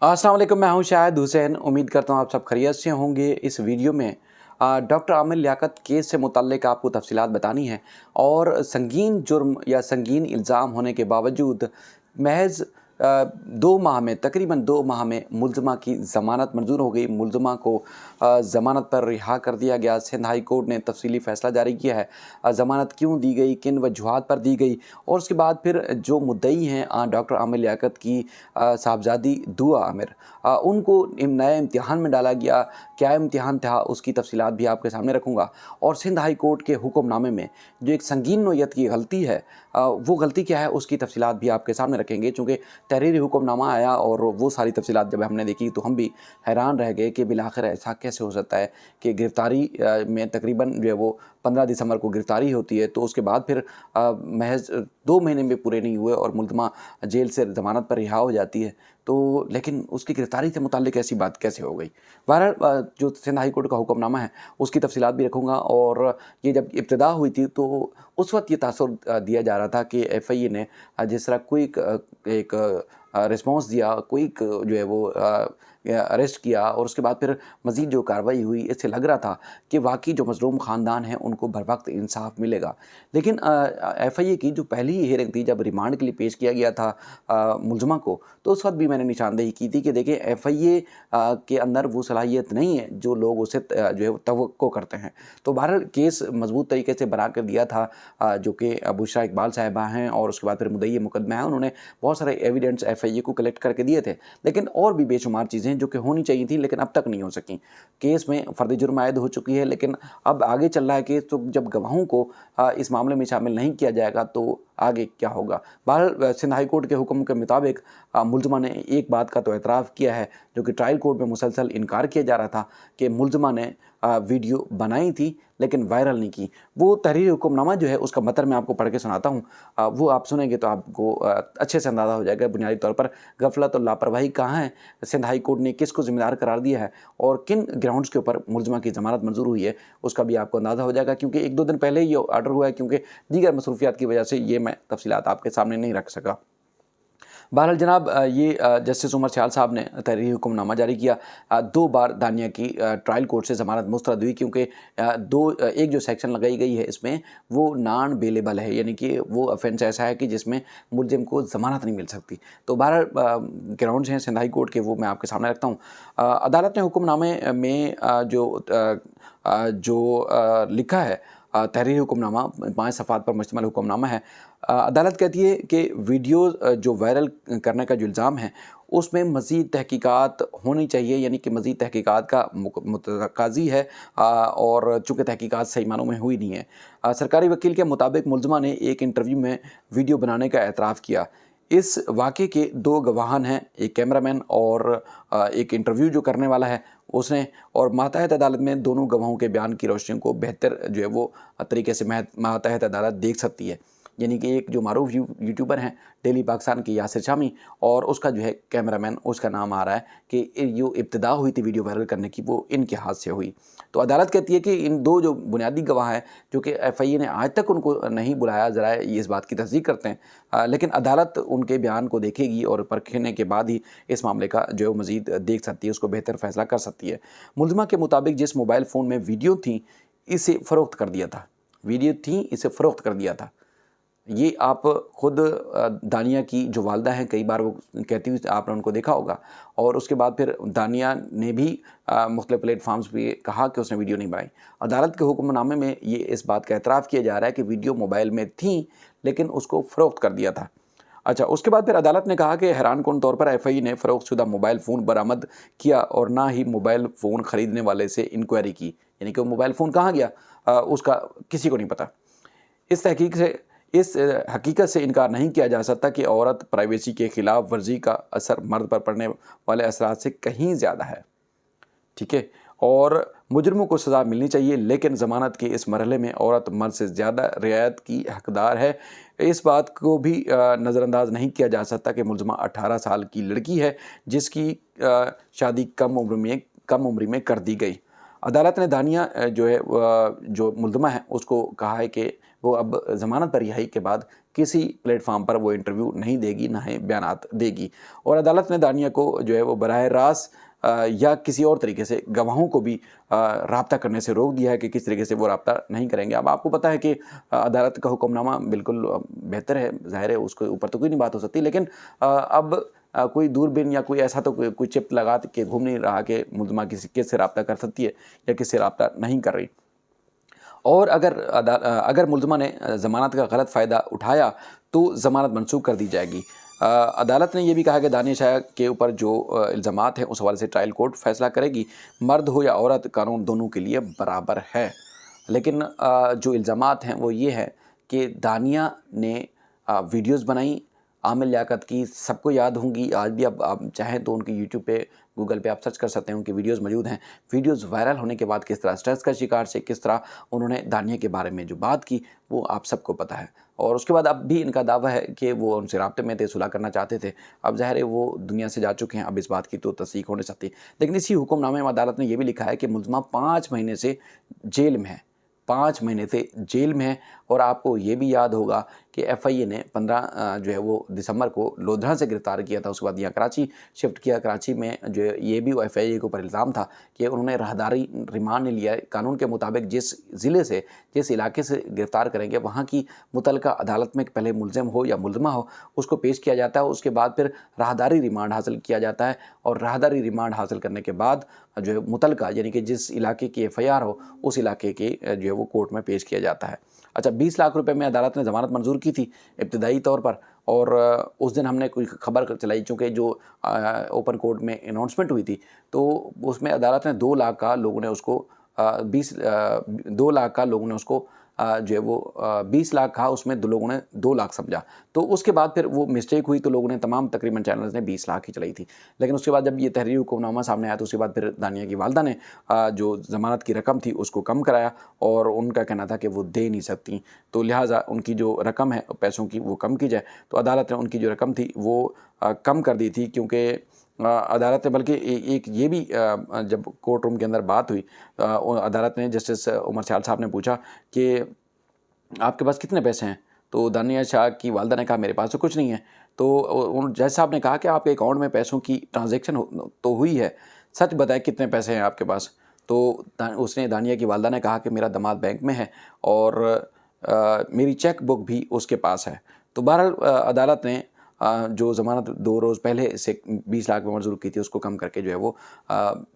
अस्सलाम वालेकुम, मैं हूं शाहिद हुसैन। उम्मीद करता हूं आप सब खैरियत से होंगे। इस वीडियो में डॉक्टर आमिर लियाकत केस से मुतल्लिक आपको तफसीलात बतानी है और संगीन जुर्म या संगीन इल्ज़ाम होने के बावजूद महज 2 माह में, तकरीबन 2 माह में मुल्ज़मा की ज़मानत मंजूर हो गई। मुल्ज़मा को ज़मानत पर रिहा कर दिया गया। सिंध हाई कोर्ट ने तफसीली फ़ैसला जारी किया है। ज़मानत क्यों दी गई, किन वजूहात पर दी गई और उसके बाद फिर जो मुद्दई हैं डॉक्टर आमिर लियाकत की साहबज़ादी दुआ आमिर, उनको नए इम्तिहान में डाला गया। क्या इम्तिहान था, उसकी तफसीलात भी आपके सामने रखूँगा। और सिंध हाई कोर्ट के हुक्मनामे में जो एक संगीन नोयत की गलती है, वो गलती क्या है उसकी तफसीलात भी आपके सामने रखेंगे। चूँकि तहरीरी हुक्मनामा आया और वो सारी तफसीलात जब हमने देखी तो हम भी हैरान रह गए कि बिलाखिर ऐसा कैसे हो सकता है कि गिरफ़्तारी में तकरीबन जो है वो 15 दिसंबर को गिरफ़्तारी होती है, तो उसके बाद फिर महज 2 महीने में पूरे नहीं हुए और मुल्ज़मा जेल से ज़मानत पर रिहा हो जाती है। तो लेकिन उसकी गिरफ़्तारी से मुताल्लिक़ ऐसी बात कैसे हो गई? बहरहाल जो सिंध हाई कोर्ट का हुक्मनामा है उसकी तफसीलात भी रखूँगा। और ये जब इब्तिदा हुई थी तो उस वक़्त ये तासुर दिया जा रहा था कि एफआईए ने जिस तरह क्विक एक रिस्पॉन्स दिया, क्विक जो है वो अरेस्ट किया और उसके बाद फिर मज़ीद जो कार्रवाई हुई, इससे लग रहा था कि वाक़ई जो मज़लूम ख़ानदान है उनको बर वक़्त इंसाफ़ मिलेगा। लेकिन एफआईए की जो पहली हियरिंग थी, जब रिमांड के लिए पेश किया गया था मुल्ज़मा को, तो उस वक़्त भी मैंने निशानदेही की थी कि देखिए एफआईए के अंदर वो सलाहियत नहीं है जो लोग उसे जो है तवक्को करते हैं। तो बहरहाल केस मज़बूत तरीके से बना कर दिया था जो कि बुशरा इकबाल साहिबा हैं और उसके बाद फिर मुद्दई मुकदमा है, उन्होंने बहुत सारे एविडेंस एफआईए को कलेक्ट करके दिए थे। लेकिन और भी बेशुमार चीज़ें जो कि होनी चाहिए थी लेकिन अब तक नहीं हो सकीं। केस में फ़र्द जुर्म आयद हो चुकी है, लेकिन अब आगे चल रहा है केस, तो जब गवाहों को इस मामले में शामिल नहीं किया जाएगा तो आगे क्या होगा। बहरहाल सिंध हाई कोर्ट के हुक्म के मुताबिक मुल्ज़मा ने एक बात का तो एतराफ़ किया है जो कि ट्रायल कोर्ट में मुसलसल इनकार किया जा रहा था कि मुल्ज़मा ने वीडियो बनाई थी लेकिन वायरल नहीं की। वो तहरीरी हुक्मनामा जो है उसका मतन मैं आपको पढ़ के सुनाता हूँ। वो आप सुनेंगे तो आपको अच्छे से अंदाज़ा हो जाएगा बुनियादी तौर पर गफलत और लापरवाही कहाँ है, सिंध हाई कोर्ट ने किसको ज़िम्मेदार करार दिया है और किन ग्राउंड्स के ऊपर मुल्ज़मा की ज़मानत मंजूर हुई है, उसका भी आपको अंदाज़ा हो जाएगा। क्योंकि 1-2 दिन पहले ही ये ऑर्डर हुआ है, क्योंकि दीगर मसरूफियात की वजह से ये मैं तफसीलात आपके सामने नहीं रख सका। बहरहाल जनाब, ये जस्टिस उमर सयाल साहब ने तहरीरी हुक्मनामा जारी किया। 2 बार दानिया की ट्रायल कोर्ट से ज़मानत मुस्तरद हुई, क्योंकि एक जो सेक्शन लगाई गई है इसमें वो नॉन बेलेबल है, यानी कि वो ऑफेंस ऐसा है कि जिसमें मुलजिम को ज़मानत नहीं मिल सकती। तो बहरहाल ग्राउंड्स हैं सिंध हाई कोर्ट के, वो मैं आपके सामने रखता हूँ। अदालत ने हुक्मनामे में लिखा है, तहरीरी हुक्मनामा 5 सफ़हात पर मुश्तमिल हुक्मनामा है। अदालत कहती है कि वीडियो जो वायरल करने का जो इल्ज़ाम है उसमें मज़ीद तहकीकात होनी चाहिए, यानी कि मज़ीद तहकीकात का मुतकाज़ी है। और चूँकि तहकीकात सही मानों में हुई नहीं है। सरकारी वकील के मुताबिक मुल्ज़मा ने एक इंटरव्यू में वीडियो बनाने का एतराफ़ किया। इस वाक़े के 2 गवाहान हैं, एक कैमरामैन और एक इंटरव्यू जो करने वाला है उसने। और मातहत अदालत में दोनों गवाहों के बयान की रोशनी को बेहतर जो है वो तरीके से मातहत अदालत देख सकती है। यानी कि एक जो मारूफ यूट्यूबर हैं डेली पाकिस्तान की यासिर शामी, और उसका जो है कैमरामैन, उसका नाम आ रहा है कि जो इब्तिदा हुई थी वीडियो वायरल करने की वो इनके हाथ से हुई। तो अदालत कहती है कि इन 2 जो बुनियादी गवाह हैं जो कि एफआईए ने आज तक उनको नहीं बुलाया, ज़रा ये इस बात की तस्दीक करते हैं। लेकिन अदालत उनके बयान को देखेगी और परखने के बाद ही इस मामले का जो है मज़ीद देख सकती है, उसको बेहतर फ़ैसला कर सकती है। मुल्ज़मा के मुताबिक जिस मोबाइल फ़ोन में वीडियो थी इसे फ़रोख्त कर दिया था, वीडियो थी इसे फ़रोख्त कर दिया था। ये आप ख़ुद दानिया की जो वालदा हैं, कई बार वो कहती हुई आपने उनको देखा होगा। और उसके बाद फिर दानिया ने भी मुख्तलिफ़ प्लेटफार्म्स पे कहा कि उसने वीडियो नहीं बनाई। अदालत के हुक्मनामे में ये इस बात का एतराफ़ किया जा रहा है कि वीडियो मोबाइल में थी लेकिन उसको फ़रोख्त कर दिया था। अच्छा, उसके बाद फिर अदालत ने कहा कि हैरानकुन तौर पर एफआईए ने फ़रोख्तशुदा मोबाइल फ़ोन बरामद किया और ना ही मोबाइल फ़ोन ख़रीदने वाले से इंक्वायरी की, यानी कि वो मोबाइल फ़ोन कहाँ गया उसका किसी को नहीं पता। इस हकीकत से इनकार नहीं किया जा सकता कि औरत प्राइवेसी के ख़िलाफ़ वर्जी का असर मर्द पर पड़ने वाले असरात से कहीं ज़्यादा है। ठीक है, और मुजरिमों को सज़ा मिलनी चाहिए, लेकिन ज़मानत के इस मरहले में औरत मर्द से ज़्यादा रियायत की हकदार है। इस बात को भी नज़रअंदाज नहीं किया जा सकता कि मुल्ज़मा 18 साल की लड़की है जिसकी शादी कम उम्र में कर दी गई। अदालत ने दानिया जो मुल्ज़मा है उसको कहा है कि वो अब ज़मानत पर रिहाई के बाद किसी प्लेटफार्म पर वो इंटरव्यू नहीं देगी, ना ही बयानात देगी। और अदालत ने दानिया को जो है वो बराह रास्त या किसी और तरीके से गवाहों को भी राब्ता करने से रोक दिया है कि किस तरीके से वो राब्ता नहीं करेंगे। अब आपको पता है कि अदालत का हुक्मनामा बिल्कुल बेहतर है, ज़ाहिर है उसके ऊपर तो कोई नहीं बात हो सकती, लेकिन अब कोई दूरबीन या कोई ऐसा तो कोई चिप लगा के घूम नहीं रहा कि मुलज़िमा किससे राब्ता कर सकती है या किससे राब्ता नहीं कर रही। और अगर मुलज़िमा ने ज़मानत का गलत फ़ायदा उठाया तो ज़मानत मनसूख कर दी जाएगी। अदालत ने यह भी कहा कि दानिया शाह के ऊपर जो इल्ज़ामात हैं उस हवाले से ट्रायल कोर्ट फैसला करेगी। मर्द हो या औरत, कानून दोनों के लिए बराबर है। लेकिन जो इल्ज़ामात हैं वो ये है कि दानिया ने वीडियोज़ बनाई आमिर लियाकत की, सबको याद होंगी आज भी। अब आप चाहें तो उनकी यूट्यूब पे, गूगल पे आप सर्च कर सकते हैं, उनकी वीडियोज़ मौजूद हैं। वीडियोज़ वायरल होने के बाद किस तरह स्ट्रेस का शिकार से किस तरह उन्होंने दानिया के बारे में जो बात की वो आप सबको पता है। और उसके बाद अब भी इनका दावा है कि वो उनसे राब्ते में थे, सुलह करना चाहते थे। अब ज़ाहिर है वो दुनिया से जा चुके हैं, अब इस बात की तो तस्दीक हो नहीं सकती। लेकिन इसी हुक्मनामे में अदालत ने यह भी लिखा है कि मुलज़िमा 5 महीने से जेल में है, 5 महीने से जेल में है। और आपको ये भी याद होगा कि एफआईए ने 15 जो है वो दिसंबर को लोधरा से गिरफ्तार किया था, उसके बाद यहाँ कराची शिफ्ट किया। कराची में जो है ये भी एफआईए के ऊपर इल्ज़ाम था कि उन्होंने राहदारी रिमांड नहीं लिया है। कानून के मुताबिक जिस ज़िले से, जिस इलाके से गिरफ़्तार करेंगे वहाँ की मुतलका अदालत में पहले मुलज़िम हो या मुलज़िमा हो उसको पेश किया जाता है, उसके बाद फिर राहदारी रिमांड हासिल किया जाता है। और राहदारी रिमांड हासिल करने के बाद जो है मुतलका यानी कि जिस इलाके की एफआईआर हो उस इलाके के जो है वो कोर्ट में पेश किया जाता है। अच्छा, 20 लाख रुपए में अदालत ने ज़मानत मंजूर की थी इब्तदाई तौर पर। और उस दिन हमने कोई खबर चलाई, चूँकि जो ओपन कोर्ट में अनाउंसमेंट हुई थी तो उसमें अदालत ने 2 लाख का लोगों ने उसको 2 लाख का लोगों ने उसको जो है वो 20 लाख कहा, उसमें लोगों ने 2 लाख समझा। तो उसके बाद फिर वो मिस्टेक हुई तो लोगों ने तमाम तकरीबन चैनल्स ने 20 लाख ही चलाई थी। लेकिन उसके बाद जब ये तहरीरी हुक्मनामा सामने आया तो उसके बाद फिर दानिया की वालदा ने जो ज़मानत की रकम थी उसको कम कराया और उनका कहना था कि वो दे नहीं सकती, तो लिहाजा उनकी जो रकम है पैसों की वो कम की जाए। तो अदालत ने उनकी जो रकम थी वो कम कर दी थी, क्योंकि अदालत ने बल्कि एक ये भी जब कोर्ट रूम के अंदर बात हुई अदालत ने जस्टिस उमर सयाल साहब ने पूछा कि आपके पास कितने पैसे हैं, तो दानिया शाह की वालदा ने कहा मेरे पास तो कुछ नहीं है। तो जज साहब ने कहा कि आपके अकाउंट में पैसों की ट्रांजैक्शन तो हुई है, सच बताएं कितने पैसे हैं आपके पास। तो उसने दानिया की वालदा ने कहा कि मेरा दामाद बैंक में है और मेरी चेक बुक भी उसके पास है। तो बहरहाल अदालत ने जो ज़मानत 2 रोज़ पहले से 20 लाख में मंजूर की थी उसको कम करके जो है वो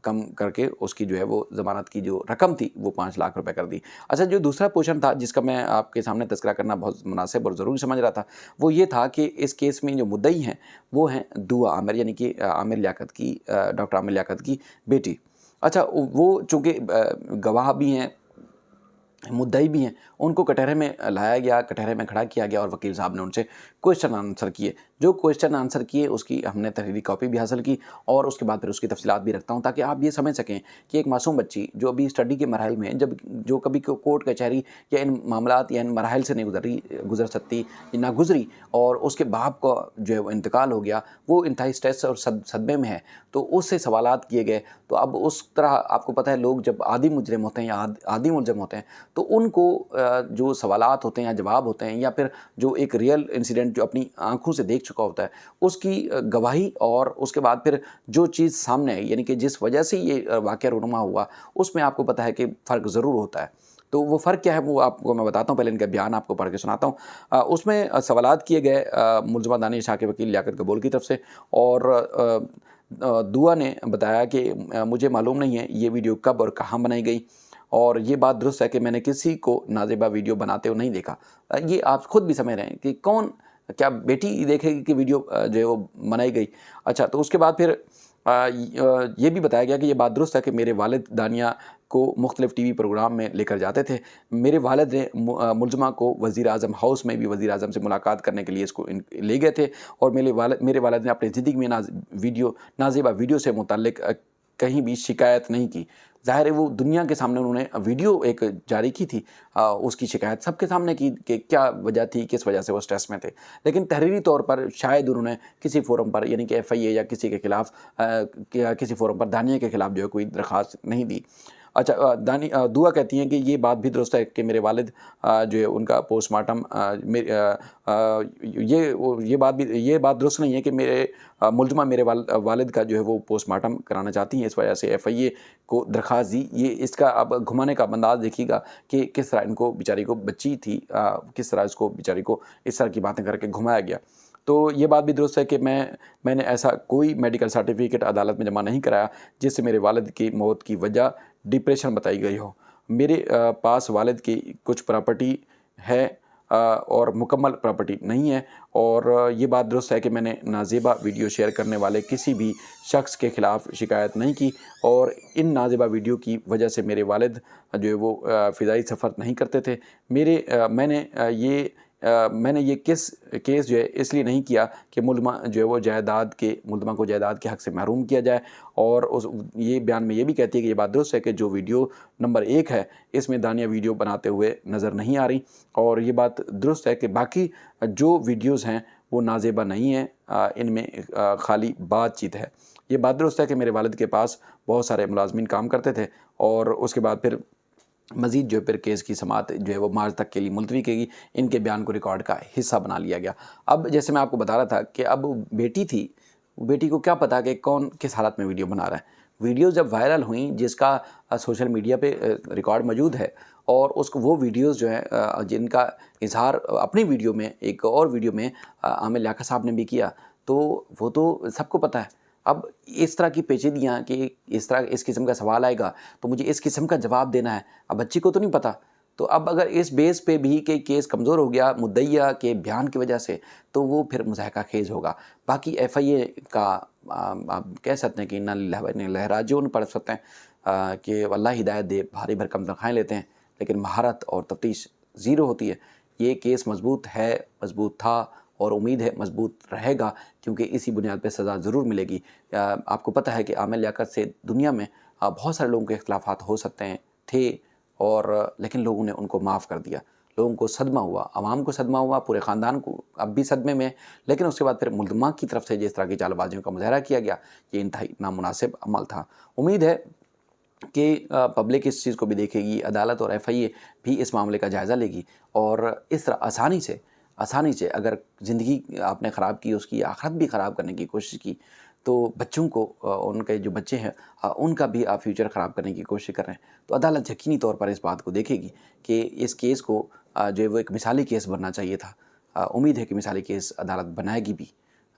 कम करके उसकी जो है वो ज़मानत की जो रकम थी वो 5 लाख रुपए कर दी। अच्छा, जो दूसरा पोर्शन था जिसका मैं आपके सामने तज़किरा करना बहुत मुनासिब और ज़रूरी समझ रहा था वो ये था कि इस केस में जो मुद्दई हैं वो हैं दुआ आमिर, यानी कि आमिर लियाकत की, डॉक्टर आमिर लियाकत की बेटी। अच्छा, वो चूँकि गवाह भी हैं, मुद्दई भी हैं, उनको कटहरे में लाया गया, कटहरे में खड़ा किया गया और वकील साहब ने उनसे क्वेश्चन आंसर किए। जो क्वेश्चन आंसर किए उसकी हमने तहरीरी कॉपी भी हासिल की और उसके बाद फिर उसकी तफसीलात भी रखता हूँ ताकि आप ये समझ सकें कि एक मासूम बच्ची जो अभी स्टडी के मराहल में, जब जो कभी कोर्ट कचहरी या इन मामलात या इन मराहल से नहीं गुजर सकती, ना गुजरी, और उसके बाप का जो है वो इंतकाल हो गया, वो इंतहाई स्ट्रेस और सदमे में है, तो उससे सवालात किए गए। तो अब उस तरह आपको पता है लोग जब आदी मुजरिम होते हैं या आदी मुलज़िम होते हैं तो उनको जो सवालात होते हैं या जवाब होते हैं या फिर जो एक रियल इंसिडेंट जो अपनी आंखों से देख चुका होता है उसकी गवाही और उसके बाद फिर जो चीज़ सामने आई, यानी कि जिस वजह से ये वाक़या रूनुमा हुआ, उसमें आपको पता है कि फ़र्क ज़रूर होता है। तो वो फ़र्क क्या है वो आपको मैं बताता हूँ, पहले इनका बयान आपको पढ़ के सुनाता हूँ। उसमें सवालात किए गए मुलज़िमा दानिया शाह के वकील लियाकत कबूल की तरफ से, और दुआ ने बताया कि मुझे मालूम नहीं है ये वीडियो कब और कहाँ बनाई गई, और ये बात दुरुस्त है कि मैंने किसी को नाज़ेबा वीडियो बनाते हुए नहीं देखा। ये आप खुद भी समझ रहे हैं कि कौन, क्या बेटी देखेगी कि वीडियो जो है वो बनाई गई। अच्छा, तो उसके बाद फिर ये भी बताया गया कि ये बात दुरुस्त है कि मेरे वालिद दानिया को मुख्तलिफ़ टीवी प्रोग्राम में लेकर जाते थे। मेरे वालिद ने मुलज़िमा को वज़ीर-ए-आज़म हाउस में भी वज़ीर-ए-आज़म से मुलाकात करने के लिए इसको ले गए थे, और मेरे वालिद ने अपनी ज़िंदगी में नाज़ेबा वीडियो से मुतल्लिक़ कहीं भी शिकायत नहीं की। ज़ाहिर है वो दुनिया के सामने उन्होंने वीडियो एक जारी की थी, उसकी शिकायत सबके सामने की कि क्या वजह थी, किस वजह से वो स्ट्रेस में थे। लेकिन तहरीरी तौर पर शायद उन्होंने किसी फ़ोरम पर, यानी कि एफआईए या किसी के ख़िलाफ़ किसी फ़ोरम पर दानिया के ख़िलाफ़ जो है कोई दरख्वास्त नहीं दी। اچھا دعا کہتی ہیں کہ یہ بات بھی درست ہے کہ میرے والد جو ہے ان کا پوسٹ مارٹم یہ بات درست نہیں ہے کہ میرے ملزمہ میرے والد کا جو ہے وہ پوسٹ مارٹم کرانا چاہتی ہیں، اس وجہ سے FIA کو درخواست دی۔ یہ اس کا اب گھمانے کا انداز دیکھیے گا کہ کس طرح ان کو بیچاری کو بچی تھی، کس طرح اس کو بیچاری کو اس طرح کی باتیں کر کے گھمایا گیا۔ تو یہ بات بھی درست ہے کہ میں نے ایسا کوئی میڈیکل سرٹیفکیٹ عدالت میں جمع نہیں کرایا جس سے میرے والد کی موت کی وجہ ڈپریشن بتائی گئی ہو۔ میرے پاس والد کی کچھ پراپرٹی ہے اور مکمل پراپرٹی نہیں ہے، اور یہ بات درست ہے کہ میں نے نازیبا ویڈیو شیئر کرنے والے کسی بھی شخص کے خلاف شکایت نہیں کی، اور ان نازیبا ویڈیو کی وجہ سے میرے والد جو ہے وہ فضائی سفر نہیں کرتے تھے۔ میں نے یہ کیس جو ہے اس لیے نہیں کیا کہ ملزمہ جو ہے وہ ملزمہ کو جائیداد کے حق سے محروم کیا جائے، اور یہ بیان میں یہ بھی کہتی ہے کہ یہ بات درست ہے کہ جو ویڈیو نمبر 1 ہے اس میں دانیہ ویڈیو بناتے ہوئے نظر نہیں آ رہی، اور یہ بات درست ہے کہ باقی جو ویڈیوز ہیں وہ نازیبا نہیں ہیں، ان میں خالی بات چیت ہے۔ یہ بات درست ہے کہ میرے والد کے پاس بہت سارے ملازمین کام کرتے تھے، اور اس کے بعد پھر مزید جو ہے پھر کیس کی سماعت جو ہے وہ مارچ تک کے لیے ملتوی کی گئی۔ ان کے بیان کو ریکارڈ کا حصہ بنا لیا گیا۔ اب جیسے میں آپ کو بتا رہا تھا کہ اب بیٹی تھی، بیٹی کو کیا پتا کہ کون کس حالت میں ویڈیو بنا رہا ہے۔ ویڈیوز جب وائرل ہوئیں جس کا سوشل میڈیا پہ ریکارڈ موجود ہے، اور وہ ویڈیوز جو ہیں جن کا اظہار اپنی ویڈیو میں ایک اور ویڈیو میں عامر لیاقت صاحب نے بھی کیا، تو وہ تو سب کو پتہ ہے۔ اب اس طرح کی پیچیدگیاں کہ اس قسم کا سوال آئے گا تو مجھے اس قسم کا جواب دینا ہے، اب بچی کو تو نہیں پتہ۔ تو اب اگر اس بیس پہ بھی کہ کیس کمزور ہو گیا مدعیہ کے بیان کی وجہ سے، تو وہ پھر مضحکہ خیز ہوگا۔ باقی FIA کا آپ کہہ سکتے ہیں کہ انا للہ و انا الیہ راجعون پڑھ سکتے ہیں کہ اللہ ہدایت دے، بھاری بھرکم تنخواہیں لیتے ہیں لیکن مہارت اور تفتیش زیرو ہوتی ہے۔ یہ کیس مضبوط ہے، مضبوط تھا، اور امید ہے مضبوط رہے گا، کیونکہ اسی بنیاد پہ سزا ضرور ملے گی۔ آپ کو پتہ ہے کہ عامر لیاقت سے دنیا میں بہت سارے لوگوں کے اختلافات ہو سکتے ہیں تھے، لیکن لوگوں نے ان کو معاف کر دیا۔ لوگوں کو صدمہ ہوا، عوام کو صدمہ ہوا، پورے خاندان کو اب بھی صدمے میں، لیکن اس کے بعد پھر ملزمہ کی طرف سے جس طرح کی چال بازیوں کا مظاہرہ کیا گیا، یہ انتہائی نامناسب عمل تھا۔ امید ہے کہ پبلک اس چیز کو بھی دیکھے گی، عدالت اور FIA بھی اس معاملے کا جائزہ لے گی، اور اس طرح آسانی سے اگر زندگی آپ نے خراب کی، اس کی آخرت بھی خراب کرنے کی کوشش کی، تو بچوں کو، ان کے جو بچے ہیں ان کا بھی آپ فیوچر خراب کرنے کی کوشش کر رہے ہیں، تو عدالت یقینی طور پر اس بات کو دیکھے گی کہ اس کیس کو جو ہے وہ ایک مثالی کیس بننا چاہیے تھا۔ امید ہے کہ مثالی کیس عدالت بنائے گی بھی،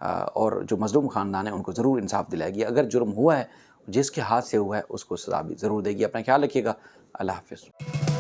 اور جو مظلوم خاندان ہے ان کو ضرور انصاف دلائے گی۔ اگر جرم ہوا ہے، جس کے ہاتھ سے ہوا ہے، اس کو سزا بھی ضرور دے گی۔ اپنا خیال رکھیے گا۔ اللہ حافظ۔